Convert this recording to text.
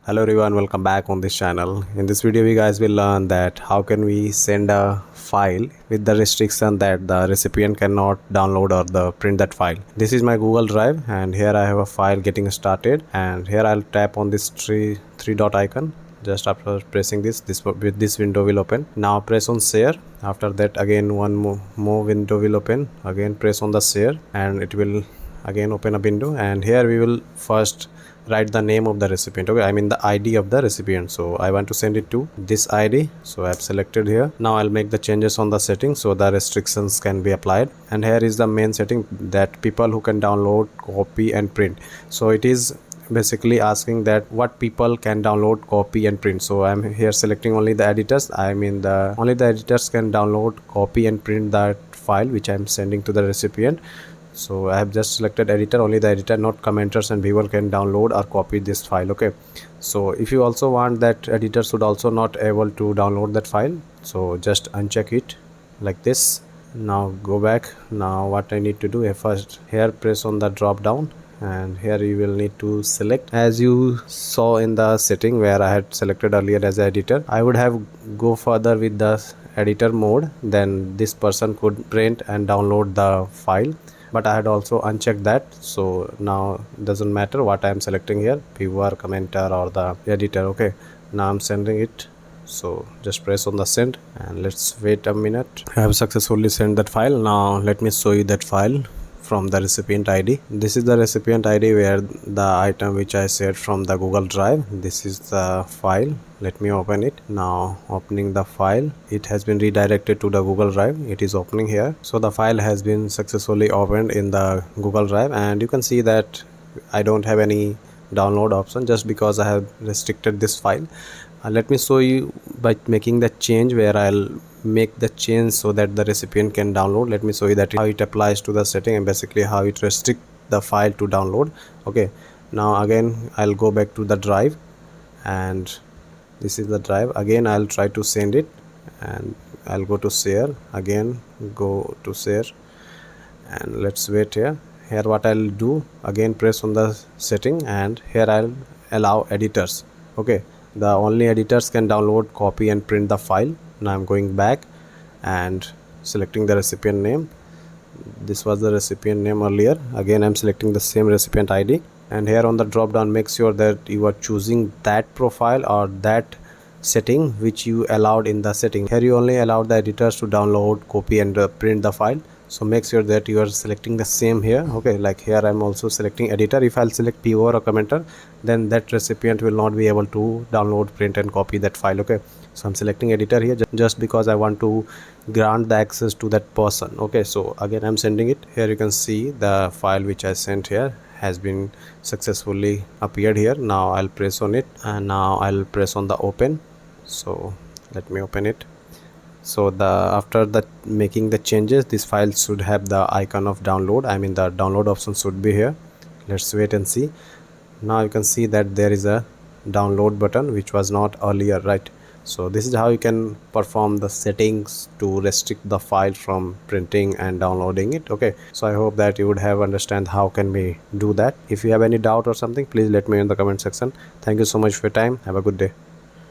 Hello everyone, welcome back on this channel. In this video we guys will learn that how can we send a file with the restriction that the recipient cannot download or the print that file. This is my Google Drive and here I have a file getting started, and here I'll tap on this three dot icon. Just after pressing this window will open. Now press on share. After that again one more window will open. Again press on the share and it will again open a window, and here we will first write the name of the recipient. Okay, I mean the ID of the recipient. So I want to send it to this ID, so I've selected here. Now I'll make the changes on the settings so the restrictions can be applied, and here is the main setting that people who can download, copy and print. So it is basically asking that what people can download, copy and print. So I'm here selecting only the editors. I mean only the editors can download, copy and print that file which I'm sending to the recipient. So I have just selected editor, only the editor, not commenters and viewer can download or copy this file. Okay, so if you also want that editor should also not able to download that file, so just uncheck it like this. Now go back. Now what I need to do, first here press on the drop down, and here you will need to select, as you saw in the setting where I had selected earlier as editor. I would have go further with the editor mode, then this person could print and download the file, but I had also unchecked that. So now doesn't matter what I am selecting here, viewer, commenter or the editor. Okay, now I'm sending it, so just press on the send and let's wait a minute. I have successfully sent that file. Now let me show you that file from the recipient ID. This is the recipient ID where the item which I shared from the Google Drive. This is the file. Let me open it. Now opening the file, it has been redirected to the Google Drive. It is opening here. So the file has been successfully opened in the Google Drive, and you can see that I don't have any download option just because I have restricted this file. Let me show you by making the change where I'll make the change so that the recipient can download. Let me show you that how it applies to the setting and basically how it restrict the file to download. Okay, now again I'll go back to the drive, and this is the drive. Again I'll try to send it, and I'll go to share, again go to share, and let's wait here. Here what I'll do, again press on the setting, and here I'll allow editors. Okay, the only editors can download, copy and print the file. Now I'm going back and selecting the recipient name. This was the recipient name earlier. Again I'm selecting the same recipient ID, and here on the drop down make sure that you are choosing that profile or that setting which you allowed in the setting. Here you only allowed the editors to download, copy and print the file, so make sure that you are selecting the same here. Okay, like here I'm also selecting editor. If I'll select viewer or commenter, then that recipient will not be able to download, print and copy that file. Okay, so I'm selecting editor here just because I want to grant the access to that person. Okay, so again I'm sending it. Here you can see the file which I sent here has been successfully appeared here. Now I'll press on it, and now I'll press on the open. So let me open it. So after the making the changes, this file should have the icon of download. I mean the download option should be here. Let's wait and see. Now you can see that there is a download button which was not earlier, right? So this is how you can perform the settings to restrict the file from printing and downloading it. Okay, so I hope that you would have understand how can we do that. If you have any doubt or something, please let me know in the comment section. Thank you so much for your time. Have a good day.